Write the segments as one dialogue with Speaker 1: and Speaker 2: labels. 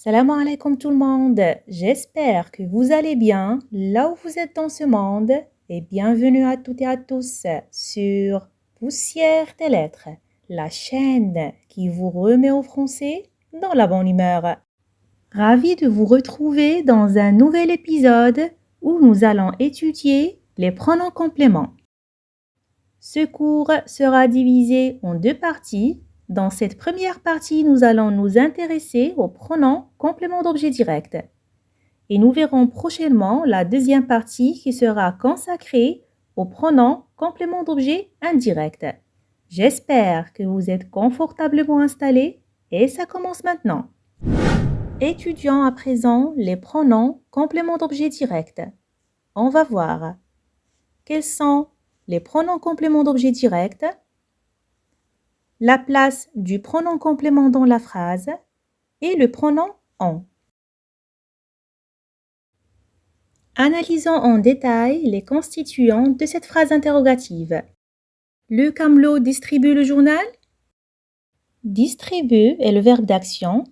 Speaker 1: Salam alaikum tout le monde, j'espère que vous allez bien là où vous êtes dans ce monde et bienvenue à toutes et à tous sur Poussière des lettres, la chaîne qui vous remet au français dans la bonne humeur. Ravi de vous retrouver dans un nouvel épisode où nous allons étudier les pronoms compléments. Ce cours sera divisé en deux parties. Dans cette première partie, nous allons nous intéresser aux pronoms compléments d'objet direct. Et nous verrons prochainement la deuxième partie qui sera consacrée aux pronoms compléments d'objet indirect. J'espère que vous êtes confortablement installés et ça commence maintenant. Étudions à présent les pronoms compléments d'objet direct. On va voir quels sont les pronoms compléments d'objet direct, la place du pronom complément dans la phrase et le pronom en. Analysons en détail les constituants de cette phrase interrogative. Le camelot distribue le journal? Distribue est le verbe d'action.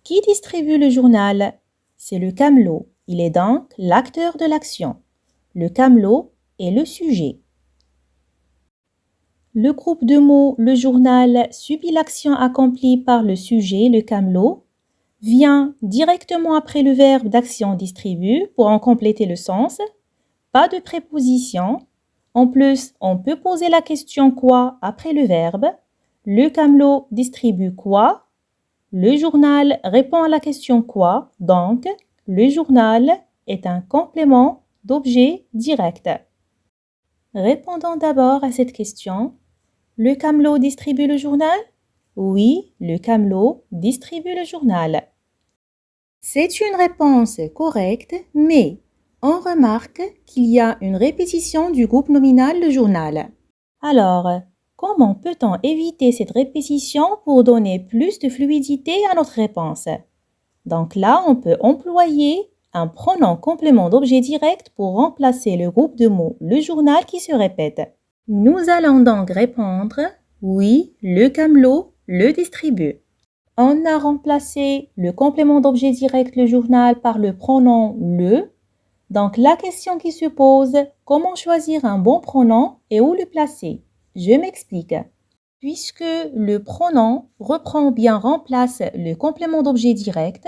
Speaker 1: Qui distribue le journal? C'est le camelot. Il est donc l'acteur de l'action. Le camelot est le sujet. Le groupe de mots « le journal » subit l'action accomplie par le sujet, le camelot, vient directement après le verbe d'action distribue pour en compléter le sens. Pas de préposition. En plus, on peut poser la question quoi après le verbe. Le camelot distribue quoi? Le journal répond à la question quoi? Donc, le journal est un complément d'objet direct. Répondons d'abord à cette question. Le camelot distribue le journal? Oui, le camelot distribue le journal. C'est une réponse correcte, mais on remarque qu'il y a une répétition du groupe nominal le journal. Alors, comment peut-on éviter cette répétition pour donner plus de fluidité à notre réponse? Donc là, on peut employer un pronom complément d'objet direct pour remplacer le groupe de mots le journal qui se répète. Nous allons donc répondre « Oui, le camelot le distribue ». On a remplacé le complément d'objet direct le journal par le pronom « le ». Donc la question qui se pose, comment choisir un bon pronom et où le placer? Je m'explique. Puisque le pronom reprend ou bien remplace le complément d'objet direct,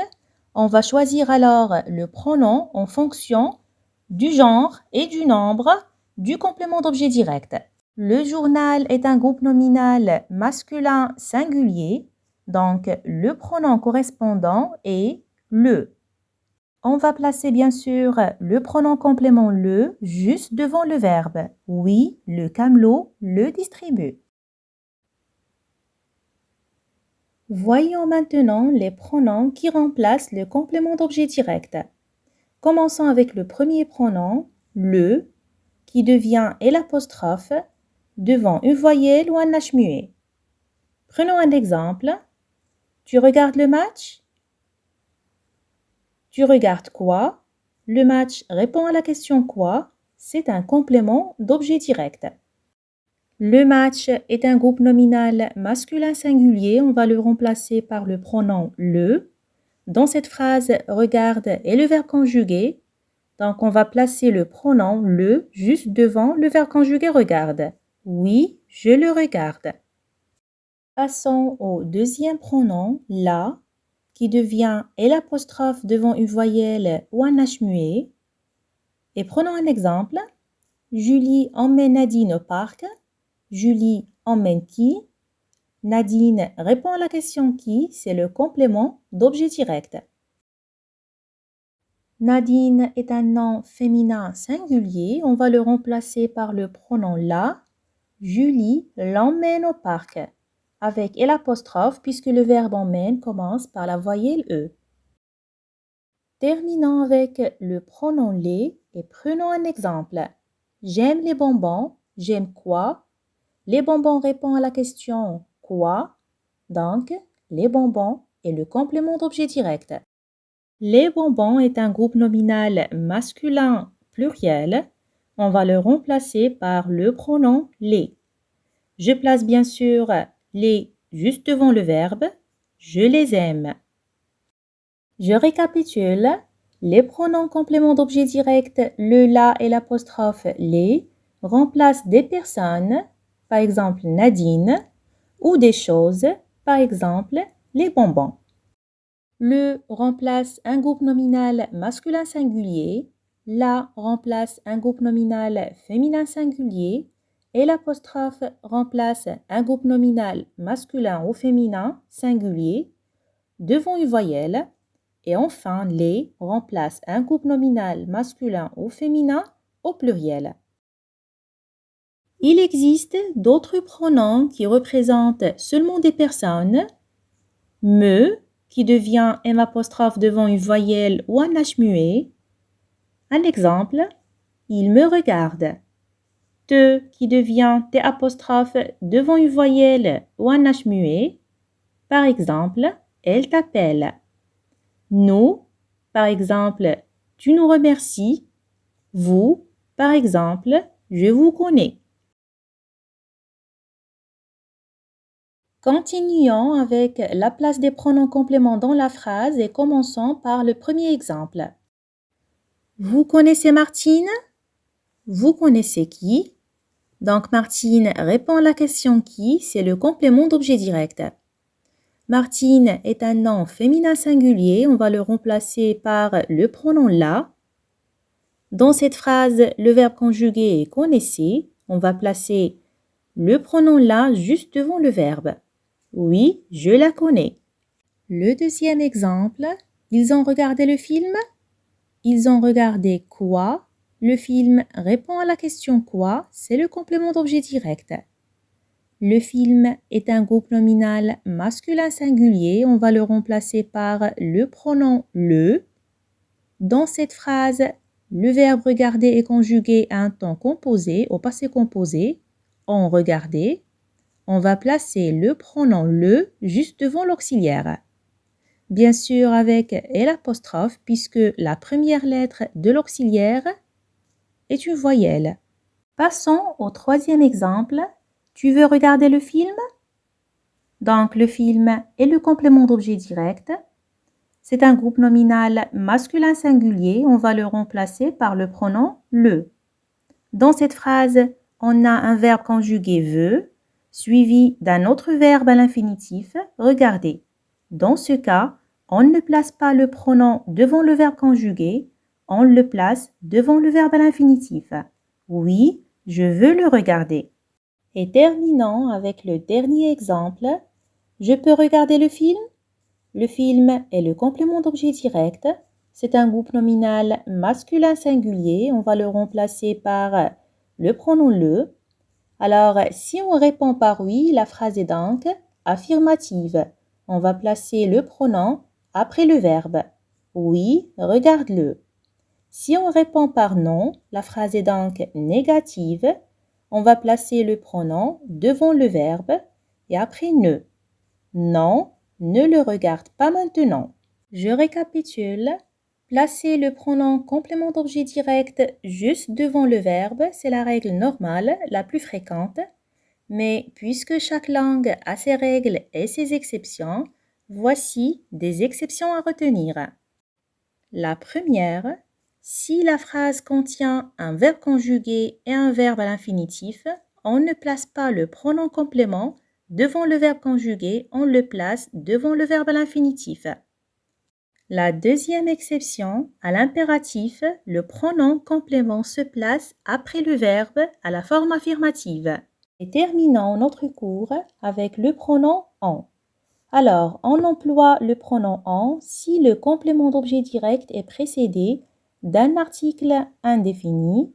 Speaker 1: on va choisir alors le pronom en fonction du genre et du nombre du complément d'objet direct. Le journal est un groupe nominal masculin singulier, donc le pronom correspondant est le. On va placer bien sûr le pronom complément le juste devant le verbe. Oui, le camelot le distribue. Voyons maintenant les pronoms qui remplacent le complément d'objet direct. Commençons avec le premier pronom, le, qui devient l'apostrophe devant une voyelle ou un H muet. Prenons un exemple. Tu regardes le match? Tu regardes quoi? Le match répond à la question quoi? C'est un complément d'objet direct. Le match est un groupe nominal masculin singulier. On va le remplacer par le pronom le. Dans cette phrase, regarde est le verbe conjugué. Donc, on va placer le pronom le juste devant le verbe conjugué regarde. Oui, je le regarde. Passons au deuxième pronom, la, qui devient l'apostrophe devant une voyelle ou un H muet. Et prenons un exemple. Julie emmène Nadine au parc. Julie emmène qui? Nadine répond à la question qui, c'est le complément d'objet direct. Nadine est un nom féminin singulier. On va le remplacer par le pronom la. Julie l'emmène au parc avec l'apostrophe puisque le verbe emmène commence par la voyelle E. Terminons avec le pronom les et prenons un exemple. J'aime les bonbons. J'aime quoi? Les bonbons répond à la question quoi? Donc, les bonbons est le complément d'objet direct. Les bonbons est un groupe nominal masculin pluriel. On va le remplacer par le pronom les. Je place bien sûr les juste devant le verbe. Je les aime. Je récapitule. Les pronoms compléments d'objet direct, le la et l'apostrophe les, remplacent des personnes, par exemple Nadine, ou des choses, par exemple les bonbons. Le remplace un groupe nominal masculin singulier, la remplace un groupe nominal féminin singulier et l'apostrophe remplace un groupe nominal masculin ou féminin singulier devant une voyelle. Et enfin, les remplace un groupe nominal masculin ou féminin au pluriel. Il existe d'autres pronoms qui représentent seulement des personnes. Me, qui devient M' devant une voyelle ou un H muet. Un exemple, il me regarde. Te, qui devient T' devant une voyelle ou un H muet. Par exemple, elle t'appelle. Nous, par exemple, tu nous remercies. Vous, par exemple, je vous connais. Continuons avec la place des pronoms compléments dans la phrase et commençons par le premier exemple. Vous connaissez Martine? Vous connaissez qui? Donc Martine répond à la question qui, c'est le complément d'objet direct. Martine est un nom féminin singulier, on va le remplacer par le pronom la. Dans cette phrase, le verbe conjugué est connaissez, on va placer le pronom la juste devant le verbe. Oui, je la connais. Le deuxième exemple, ils ont regardé le film? Ils ont regardé quoi? Le film répond à la question quoi, c'est le complément d'objet direct. Le film est un groupe nominal masculin singulier, on va le remplacer par le pronom le. Dans cette phrase, le verbe regarder est conjugué à un temps composé, au passé composé, ont regardé. On va placer le pronom le juste devant l'auxiliaire. Bien sûr avec et l'apostrophe puisque la première lettre de l'auxiliaire est une voyelle. Passons au troisième exemple. Tu veux regarder le film? Donc le film est le complément d'objet direct. C'est un groupe nominal masculin singulier. On va le remplacer par le pronom le. Dans cette phrase, on a un verbe conjugué veut, suivi d'un autre verbe à l'infinitif, regarder. Dans ce cas, on ne place pas le pronom devant le verbe conjugué, on le place devant le verbe à l'infinitif. Oui, je veux le regarder. Et terminons avec le dernier exemple. Je peux regarder le film? Le film est le complément d'objet direct. C'est un groupe nominal masculin singulier. On va le remplacer par le pronom le. Alors, si on répond par oui, la phrase est donc affirmative. On va placer le pronom après le verbe. Oui, regarde-le. Si on répond par non, la phrase est donc négative. On va placer le pronom devant le verbe et après ne. Non, ne le regarde pas maintenant. Je récapitule. Placer le pronom complément d'objet direct juste devant le verbe, c'est la règle normale, la plus fréquente. Mais puisque chaque langue a ses règles et ses exceptions, voici des exceptions à retenir. La première, si la phrase contient un verbe conjugué et un verbe à l'infinitif, on ne place pas le pronom complément devant le verbe conjugué, on le place devant le verbe à l'infinitif. La deuxième exception, à l'impératif, le pronom complément se place après le verbe à la forme affirmative. Et terminons notre cours avec le pronom en. Alors, on emploie le pronom en si le complément d'objet direct est précédé d'un article indéfini,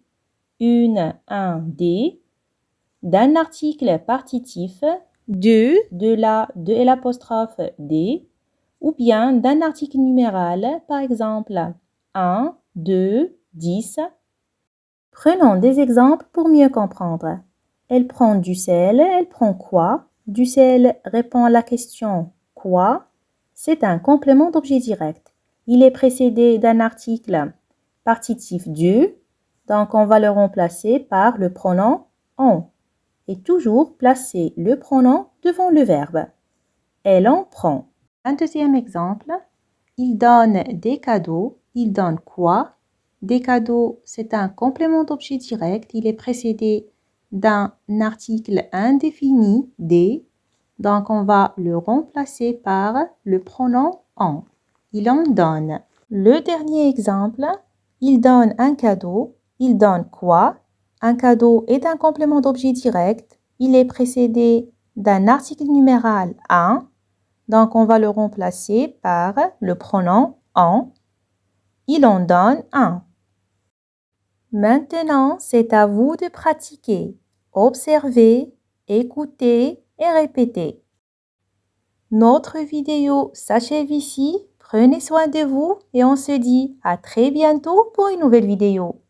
Speaker 1: un, des, d'un article partitif, de la, de et l'apostrophe des, ou bien d'un article numéral, par exemple 1, 2, 10. Prenons des exemples pour mieux comprendre. Elle prend du sel, elle prend quoi? Du sel répond à la question quoi? C'est un complément d'objet direct. Il est précédé d'un article partitif du, donc on va le remplacer par le pronom en. Et toujours placer le pronom devant le verbe. Elle en prend. Un deuxième exemple. il donne des cadeaux. Il donne quoi? Des cadeaux, c'est un complément d'objet direct. Il est précédé d'un article indéfini, des. Donc, on va le remplacer par le pronom en. Il en donne. Le dernier exemple, il donne un cadeau. Il donne quoi? Un cadeau est un complément d'objet direct. Il est précédé d'un article numéral un. Donc, on va le remplacer par le pronom en. Il en donne un. Maintenant, c'est à vous de pratiquer. Observez, écoutez et répétez. Notre vidéo s'achève ici. Prenez soin de vous et on se dit à très bientôt pour une nouvelle vidéo.